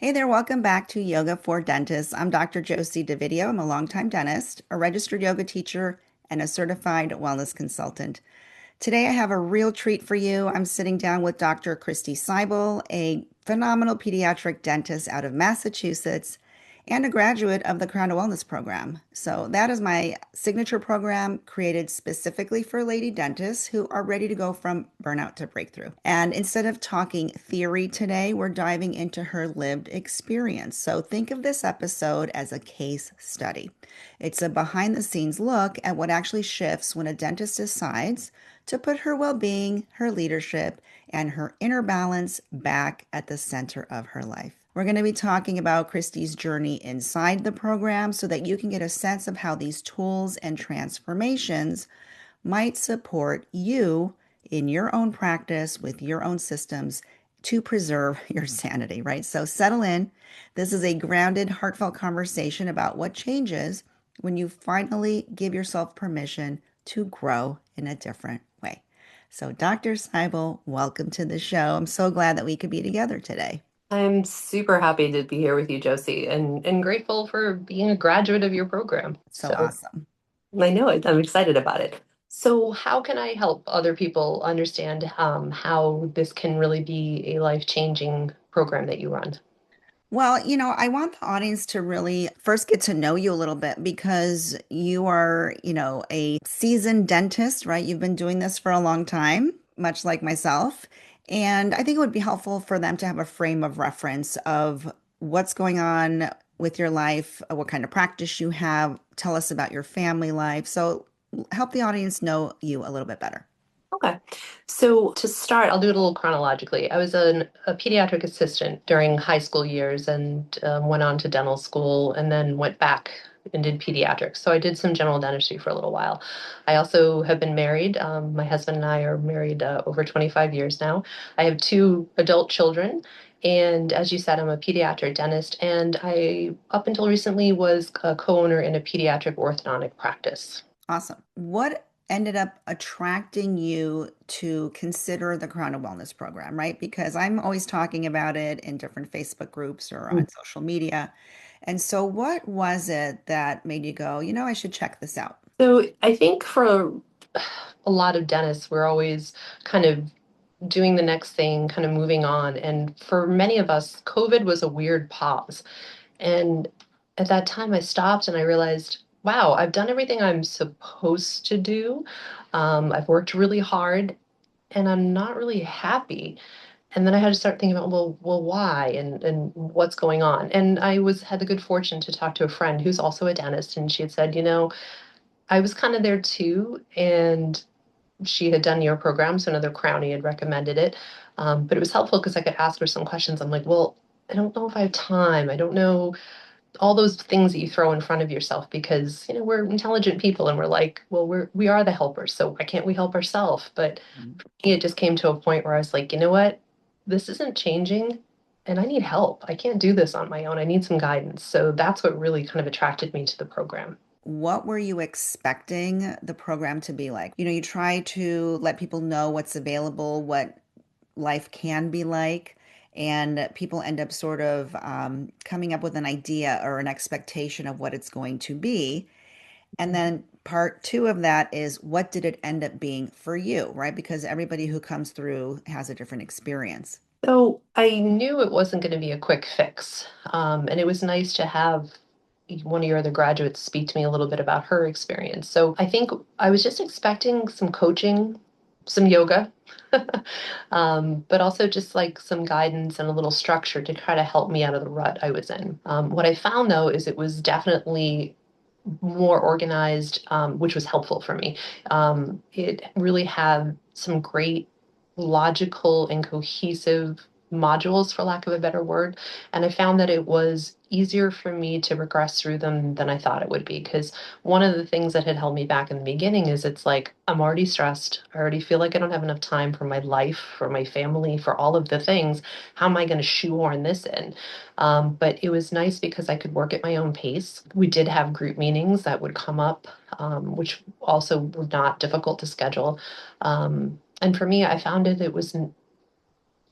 Hey there, welcome back to Yoga for Dentists. I'm Dr. Josie DeVideo. I'm a longtime dentist, a registered yoga teacher, and a certified wellness consultant. Today, I have a real treat for you. I'm sitting down with Dr. Kristi Seibel, a phenomenal pediatric dentist out of Massachusetts and a graduate of the Crown to Wellness program. So, that is my signature program created specifically for lady dentists who are ready to go from burnout to breakthrough. And instead of talking theory today, we're diving into her lived experience. So, think of this episode as a case study. It's a behind the scenes look at what actually shifts when a dentist decides to put her well being, her leadership, and her inner balance back at the center of her life. We're going to be talking about Kristi's journey inside the program so that you can get a sense of how these tools and transformations might support you in your own practice with your own systems to preserve your sanity, right? So settle in. This is a grounded, heartfelt conversation about what changes when you finally give yourself permission to grow in a different way. So, Dr. Seibel, welcome to the show. I'm so glad that we could be together today. I'm super happy to be here with you, Josie, and grateful for being a graduate of your program. So So awesome. I know it. I'm excited about it. So how can I help other people understand how this can really be a life-changing program that you run? Well, I want the audience to really first get to know you a little bit because you are, a seasoned dentist, right? You've been doing this for a long time, much like myself. And I think it would be helpful for them to have a frame of reference of what's going on with your life, what kind of practice you have. Tell us about your family life. So help the audience know you a little bit better. Okay. So to start, I'll do it a little chronologically. I was a pediatric assistant during high school years and went on to dental school and then went back and did pediatrics. So I did some general dentistry for a little while. I also have been married. My husband and I are married over 25 years now. I have two adult children. And as you said, I'm a pediatric dentist. And I, up until recently, was a co-owner in a pediatric orthodontic practice. Awesome. What ended up attracting you to consider the Corona Wellness Program, right? Because I'm always talking about it in different Facebook groups or on social media. And so, what was it that made you go, I should check this out? So I think for a lot of dentists, we're always kind of doing the next thing, kind of moving on. And for many of us, COVID was a weird pause. And at that time, I stopped and I realized, wow, I've done everything I'm supposed to do. I've worked really hard and I'm not really happy. And then I had to start thinking about, well, why and what's going on? And I had the good fortune to talk to a friend who's also a dentist, and she had said, I was kind of there too, and she had done your program, so another Crownie had recommended it. But it was helpful because I could ask her some questions. I'm like, well, I don't know if I have time. I don't know all those things that you throw in front of yourself because we're intelligent people and we're like, well, we are the helpers, so why can't we help ourselves? But for me, it just came to a point where I was like, you know what, this isn't changing, and I need help. I can't do this on my own. I need some guidance. So that's what really kind of attracted me to the program. What were you expecting the program to be like? You try to let people know what's available, what life can be like, and people end up sort of coming up with an idea or an expectation of what it's going to be. And then part two of that is what did it end up being for you, right? Because everybody who comes through has a different experience. So I knew it wasn't going to be a quick fix. And it was nice to have one of your other graduates speak to me a little bit about her experience. So I think I was just expecting some coaching, some yoga, but also just like some guidance and a little structure to try to help me out of the rut I was in. What I found though is it was definitely more organized, which was helpful for me. It really had some great logical and cohesive modules, for lack of a better word. And I found that it was easier for me to progress through them than I thought it would be. Because one of the things that had held me back in the beginning is it's like, I'm already stressed. I already feel like I don't have enough time for my life, for my family, for all of the things. How am I going to shoehorn this in? But it was nice because I could work at my own pace. We did have group meetings that would come up, which also were not difficult to schedule. And for me, I found it was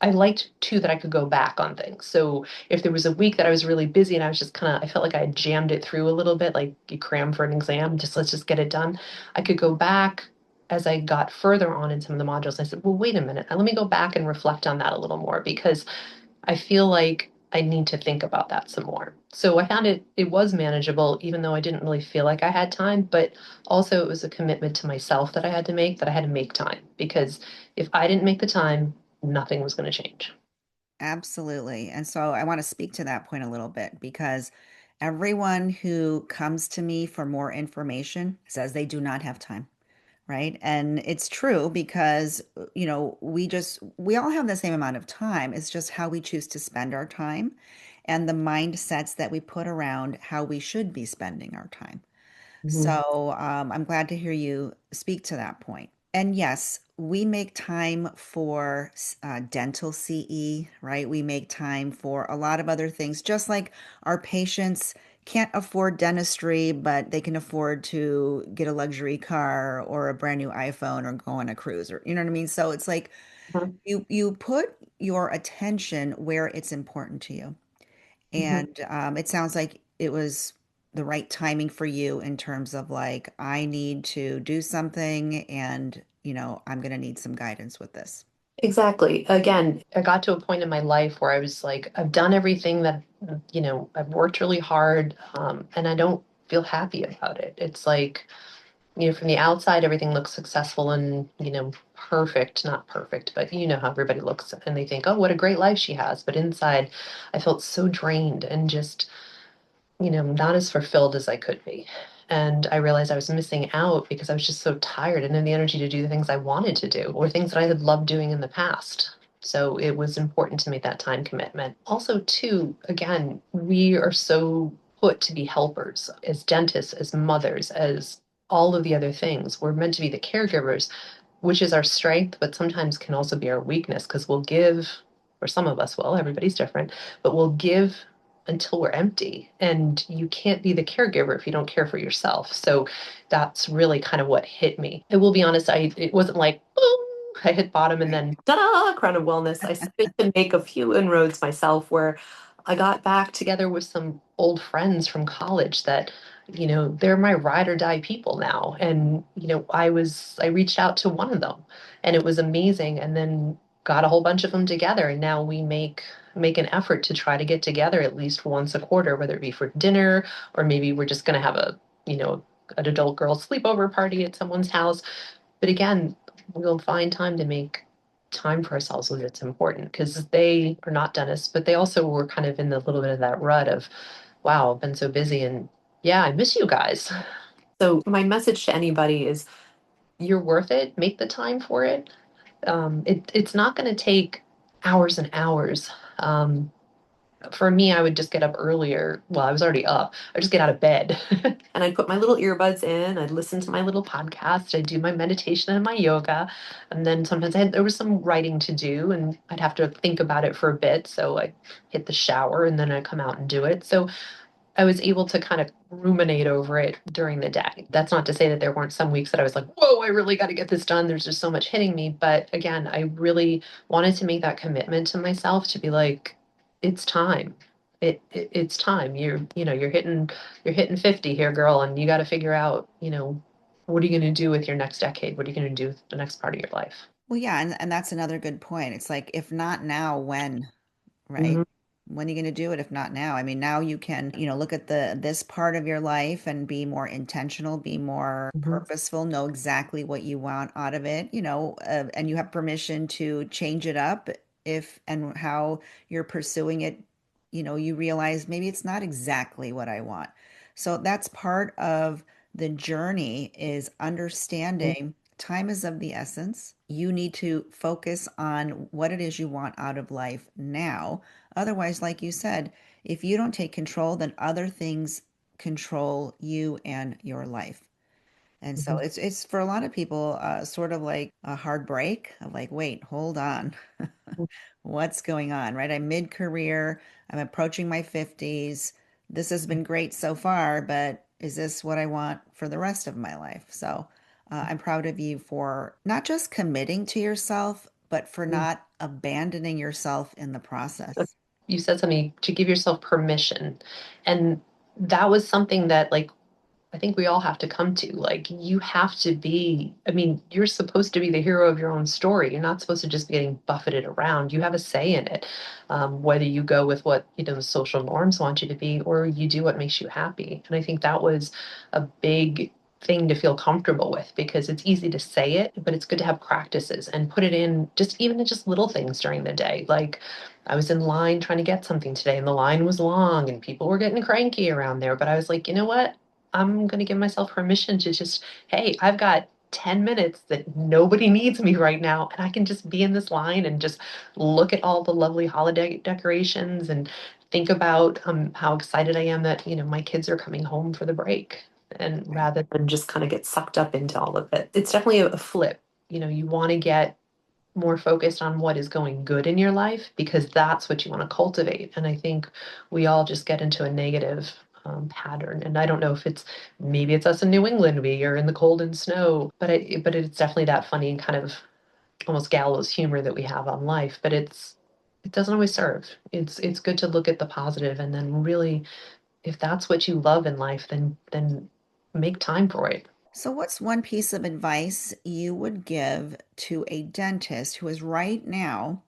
I liked too that I could go back on things. So if there was a week that I was really busy and I was just kind of, I felt like I had jammed it through a little bit, like you cram for an exam, just let's just get it done. I could go back as I got further on in some of the modules. I said, well, wait a minute, let me go back and reflect on that a little more because I feel like I need to think about that some more. So I found it was manageable, even though I didn't really feel like I had time, but also it was a commitment to myself that I had to make, that I had to make time because if I didn't make the time, nothing was going to change. Absolutely. And so I want to speak to that point a little bit because everyone who comes to me for more information says they do not have time, right? And it's true because, we all have the same amount of time. It's just how we choose to spend our time and the mindsets that we put around how we should be spending our time. Mhm. So I'm glad to hear you speak to that point. And yes, we make time for dental CE, right? We make time for a lot of other things, just like our patients can't afford dentistry, but they can afford to get a luxury car or a brand new iPhone or go on a cruise, or you know what I mean? So it's like Mhm. you put your attention where it's important to you. Mhm. And it sounds like it was the right timing for you in terms of like, I need to do something and, I'm going to need some guidance with this. Exactly. Again, I got to a point in my life where I was like, I've done everything that, I've worked really hard, and I don't feel happy about it. It's like, from the outside, everything looks successful and, perfect, not perfect, but you know how everybody looks and they think, oh, what a great life she has. But inside, I felt so drained and just, not as fulfilled as I could be. And I realized I was missing out because I was just so tired and in the energy to do the things I wanted to do or things that I had loved doing in the past. So it was important to make that time commitment. Also, too, again, we are so put to be helpers as dentists, as mothers, as all of the other things. We're meant to be the caregivers, which is our strength, but sometimes can also be our weakness because we'll give, or some of us will, everybody's different, but we'll give until we're empty. And you can't be the caregiver if you don't care for yourself. So that's really kind of what hit me. I will be honest, it wasn't like, boom, I hit bottom and Right. then ta-da, crown of wellness. I started to make a few inroads myself where I got back together with some old friends from college that they're my ride or die people now. And, I reached out to one of them and it was amazing. And then got a whole bunch of them together. And now we make an effort to try to get together at least once a quarter, whether it be for dinner or maybe we're just going to have an adult girl sleepover party at someone's house. But again, we'll find time to make time for ourselves when it's important because they are not dentists, but they also were kind of in the little bit of that rut of, wow, I've been so busy and yeah, I miss you guys. So my message to anybody is you're worth it. Make the time for it. It's not going to take hours and hours. Um, for me, I would just get up earlier. Well, I was already up. I'd just get out of bed and I'd put my little earbuds in. I'd listen to my little podcast. I'd do my meditation and my yoga. And then sometimes there was some writing to do and I'd have to think about it for a bit. So I hit the shower and then I'd come out and do it. So I was able to kind of ruminate over it during the day. That's not to say that there weren't some weeks that I was like, whoa, I really got to get this done. There's just so much hitting me. But again, I really wanted to make that commitment to myself to be like, it's time. It's time. You're hitting 50 here, girl, and you got to figure out, what are you going to do with your next decade? What are you going to do with the next part of your life? Well, yeah, and that's another good point. It's like, if not now, when? Right? Hmm. When are you going to do it if not now? I mean, now you can, look at this part of your life and be more intentional, be more Hmm. purposeful, know exactly what you want out of it, and you have permission to change it up if and how you're pursuing it, you realize maybe it's not exactly what I want. So that's part of the journey is understanding time is of the essence. You need to focus on what it is you want out of life now. Otherwise, like you said, if you don't take control, then other things control you and your life. And so Hmm. it's for a lot of people sort of like a hard break of like, wait, hold on. What's going on, right? I'm mid-career, I'm approaching my 50s. This has been great so far, but is this what I want for the rest of my life? So I'm proud of you for not just committing to yourself, but for not abandoning yourself in the process. You said something to give yourself permission. And that was something that, like, I think we all have to come to. Like, you have to be, I mean, you're supposed to be the hero of your own story. You're not supposed to just be getting buffeted around. You have a say in it. Whether you go with what, the social norms want you to be, or you do what makes you happy. And I think that was a big thing to feel comfortable with, because it's easy to say it, but it's good to have practices and put it in, just even in just little things during the day. Like, I was in line trying to get something today, and the line was long and people were getting cranky around there. But I was like, you know what? I'm going to give myself permission to just, hey, I've got 10 minutes that nobody needs me right now. And I can just be in this line and just look at all the lovely holiday decorations and think about how excited I am that, my kids are coming home for the break. And Right. rather than just kind of get sucked up into all of it, it's definitely a flip. You want to get more focused on what is going good in your life, because that's what you want to cultivate. And I think we all just get into a negative pattern. And I don't know if maybe it's us in New England, we are in the cold and snow, but it's definitely that funny kind of almost gallows humor that we have on life. But it doesn't always serve. It's good to look at the positive, and then really, if that's what you love in life, then make time for it. So, what's one piece of advice you would give to a dentist who is right now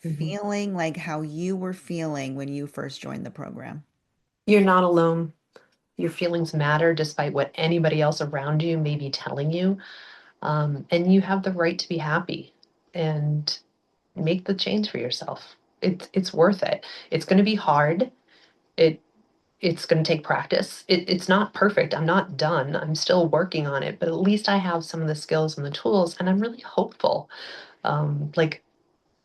Mhm. feeling like how you were feeling when you first joined the program? You're not alone. Your feelings matter despite what anybody else around you may be telling you. And you have the right to be happy and make the change for yourself. It's worth it. It's going to be hard. It it's going to take practice. It's not perfect. I'm not done. I'm still working on it, but at least I have some of the skills and the tools, and I'm really hopeful. Like,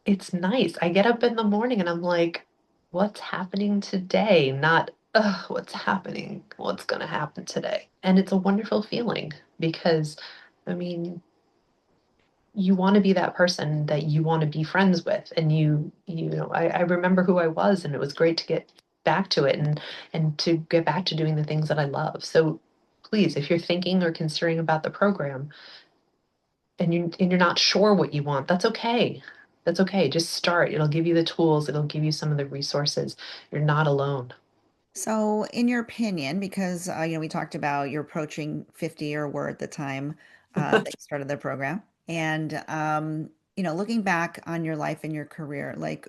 it's nice. I get up in the morning and I'm like, what's happening today? Not, ugh, what's happening? What's going to happen today? And it's a wonderful feeling because, I mean, you want to be that person that you want to be friends with. And I remember who I was, and it was great to get back to it, and to get back to doing the things that I love. So please, if you're thinking or considering about the program, and you're not sure what you want, that's okay. That's okay. Just start. It'll give you the tools, it'll give you some of the resources. You're not alone. So, in your opinion, because we talked about you're approaching 50 or were at the time that you started the program, and looking back on your life and your career, like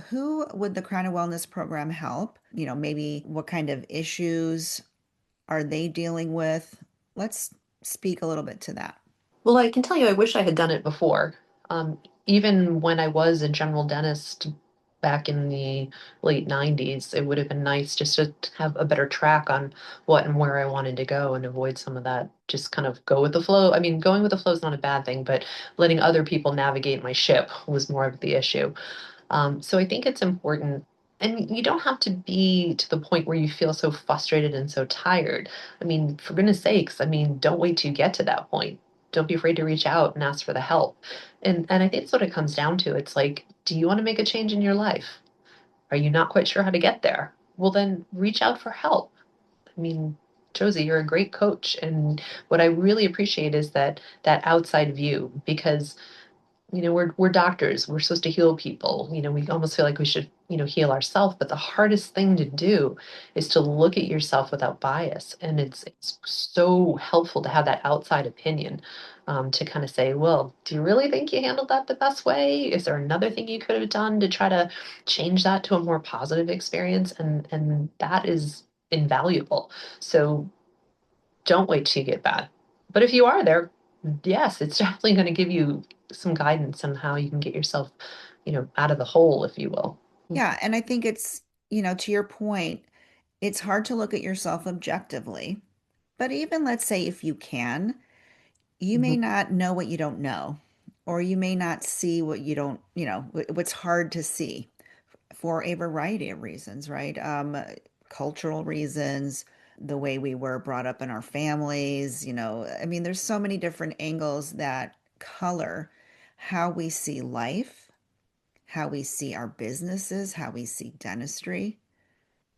who would the Crown and Wellness program help? Maybe what kind of issues are they dealing with? Let's speak a little bit to that. Well, I can tell you, I wish I had done it before. Um, Even when I was a general dentist back in the late 90s, it would have been nice just to have a better track on what and where I wanted to go, and avoid some of that, just kind of go with the flow. I mean, going with the flow is not a bad thing, but letting other people navigate my ship was more of the issue. So I think it's important. And you don't have to be to the point where you feel so frustrated and so tired. I mean, for goodness sakes, I mean, don't wait till you get to that point. Don't be afraid to reach out and ask for the help. And I think that's what it comes down to. It's like, do you want to make a change in your life? Are you not quite sure how to get there? Well, then reach out for help. I mean, Josie, you're a great coach. And what I really appreciate is that outside view, because we're doctors. We're supposed to heal people. We almost feel like we should, heal ourselves. But the hardest thing to do is to look at yourself without bias. And it's so helpful to have that outside opinion, to kind of say, well, do you really think you handled that the best way? Is there another thing you could have done to try to change that to a more positive experience? And that is invaluable. So don't wait till you get bad. But if you are there, yes, it's definitely going to give you some guidance on how you can get yourself, out of the hole, if you will. Yeah, and I think it's, to your point, it's hard to look at yourself objectively. But even let's say if you can, you may Mhm. not know what you don't know, or you may not see what you don't, what's hard to see for a variety of reasons, right? Cultural reasons, the way we were brought up in our families, I mean, there's so many different angles that color how we see life, how we see our businesses, how we see dentistry,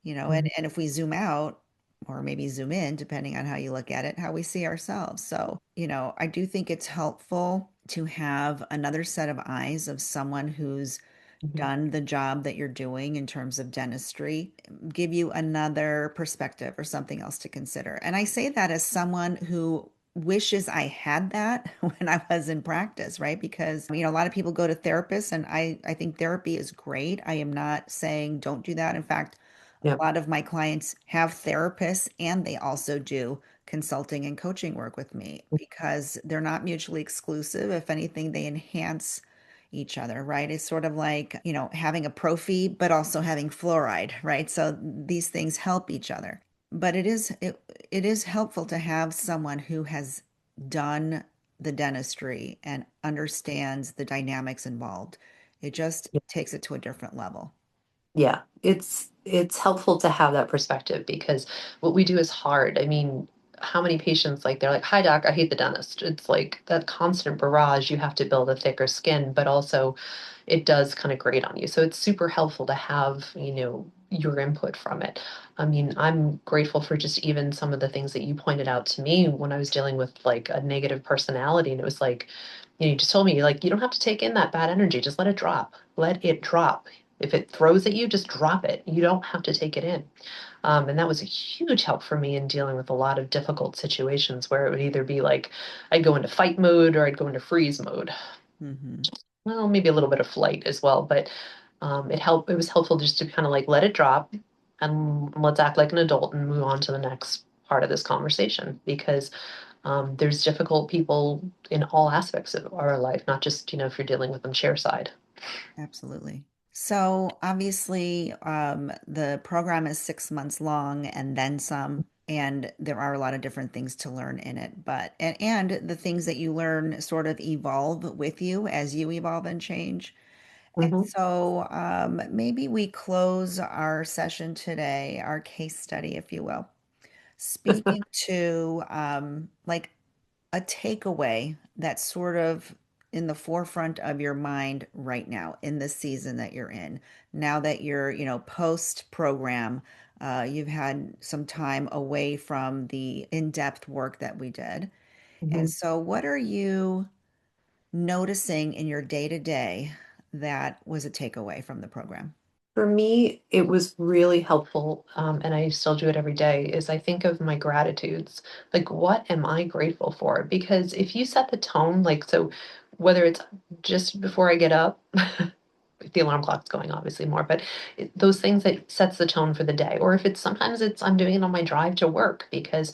Mhm. and if we zoom out or maybe zoom in, depending on how you look at it, how we see ourselves. So, I do think it's helpful to have another set of eyes of someone who's Mhm. done the job that you're doing in terms of dentistry, give you another perspective or something else to consider. And I say that as someone who wishes I had that when I was in practice, right? Because, a lot of people go to therapists, and I think therapy is great. I am not saying don't do that. In fact, Yeah. a lot of my clients have therapists and they also do consulting and coaching work with me because they're not mutually exclusive. If anything, they enhance each other, right? It's sort of like, having a prophy, but also having fluoride, right? So these things help each other. But it is helpful to have someone who has done the dentistry and understands the dynamics involved. It just takes it to a different level. Yeah, it's helpful to have that perspective because what we do is hard. I mean, how many patients like they're like, "Hi doc, I hate the dentist." It's like that constant barrage. You have to build a thicker skin, but also it does kind of grate on you. So it's super helpful to have, your input from it. I mean, I'm grateful for just even some of the things that you pointed out to me when I was dealing with like a negative personality, and it was like, you just told me like you don't have to take in that bad energy. Just let it drop. Let it drop. If it throws at you, just drop it. You don't have to take it in. And that was a huge help for me in dealing with a lot of difficult situations where it would either be like I'd go into fight mode or I'd go into freeze mode. Hmm. Well, maybe a little bit of flight as well, but it was helpful just to kind of like let it drop and let's act like an adult and move on to the next part of this conversation because there's difficult people in all aspects of our life, not just, if you're dealing with them chair side. Absolutely. So obviously, the program is 6 months long and then some, and there are a lot of different things to learn in it. But and the things that you learn sort of evolve with you as you evolve and change. And Hmm. so maybe we close our session today, our case study, if you will, speaking to like a takeaway that's sort of in the forefront of your mind right now in the season that you're in. Now that you're, post program, you've had some time away from the in-depth work that we did. And so, what are you noticing in your day to day that was a takeaway from the program? For me, it was really helpful, and I still do it every day, is I think of my gratitudes. Like, what am I grateful for? Because if you set the tone, like, so whether it's just before I get up, the alarm clock's going obviously more, but those things that sets the tone for the day. Or if it's sometimes it's I'm doing it on my drive to work because,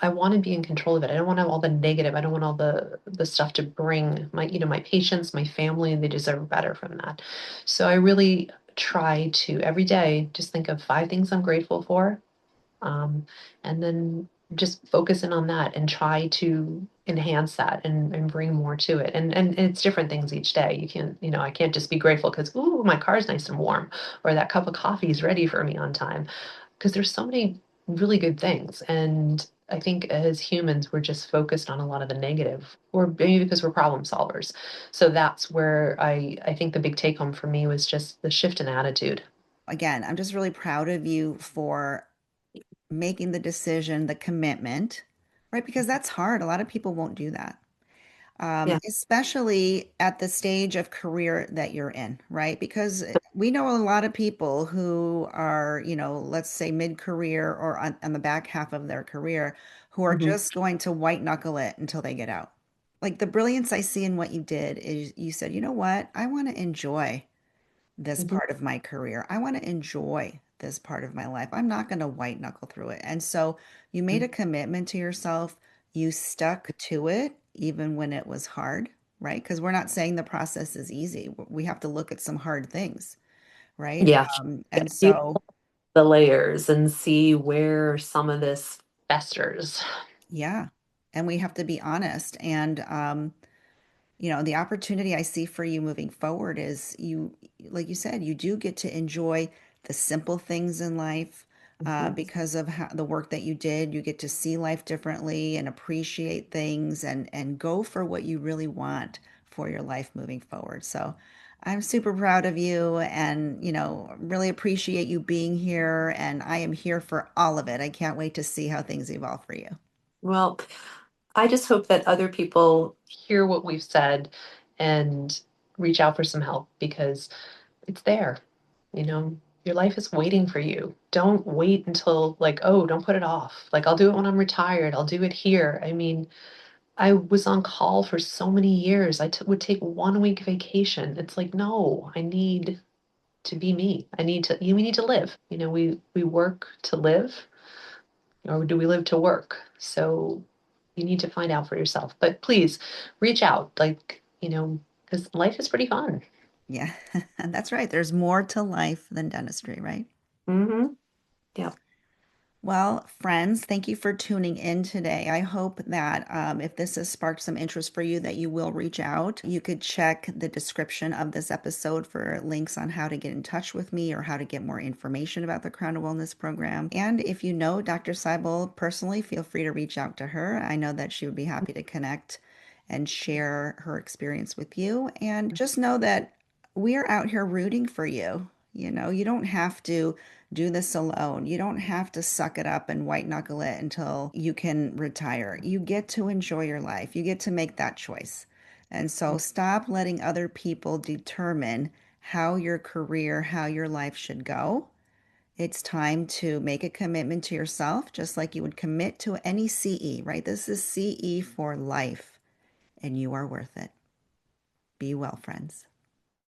I want to be in control of it. I don't want to have all the negative. I don't want all the stuff to bring my patients, my family, they deserve better from that. So I really try to every day just think of 5 things I'm grateful for, um, and then just focus in on that and try to enhance that and bring more to it. And it's different things each day. You can't, I can't just be grateful because ooh, my car's nice and warm, or that cup of coffee is ready for me on time because there's so many really good things. And I think as humans, we're just focused on a lot of the negative, or maybe because we're problem solvers. So that's where I think the big take home for me was just the shift in attitude. Again, I'm just really proud of you for making the decision, the commitment, right? Because that's hard. A lot of people won't do that. Yeah. Especially at the stage of career that you're in, right? Because we know a lot of people who are, let's say mid-career or on the back half of their career who are Hmm. just going to white knuckle it until they get out. Like the brilliance I see in what you did is you said, you know what? I want to enjoy this Hmm. part of my career. I want to enjoy this part of my life. I'm not going to white knuckle through it. And so you made a commitment to yourself. You stuck to it even when it was hard, right? Because we're not saying the process is easy. We have to look at some hard things, right? Yeah. And You so, the layers and see where some of this festers. yeah. And we have to be honest. And the opportunity I see for you moving forward is like you said, you do get to enjoy the simple things in life Mhm. because of the work that you did. You get to see life differently and appreciate things and go for what you really want for your life moving forward. So I'm super proud of you and, really appreciate you being here. And I am here for all of it. I can't wait to see how things evolve for you. Well, I just hope that other people hear what we've said and reach out for some help because it's there. You know, your life is waiting for you. Don't wait until, like, oh, don't put it off. Like, I'll do it when I'm retired. I'll do it here. I mean, I was on call for so many years. Would take 1 week vacation. It's like, no, I need to be me. We need to live. You know, we work to live, or do we live to work? So you need to find out for yourself. But please reach out, like, because life is pretty fun. Yeah, that's right. There's more to life than dentistry, right? Mm-hmm. Yeah. Well, friends, thank you for tuning in today. I hope that if this has sparked some interest for you, that you will reach out. You could check the description of this episode for links on how to get in touch with me or how to get more information about the Crown of Wellness program. And if you know Dr. Seibel personally, feel free to reach out to her. I know that she would be happy to connect and share her experience with you. And just know that we are out here rooting for you. You don't have to do this alone. You don't have to suck it up and white knuckle it until you can retire. You get to enjoy your life. You get to make that choice. And so stop letting other people determine how your career, how your life should go. It's time to make a commitment to yourself, just like you would commit to any CE, right? This is CE for life, and you are worth it. Be well, friends.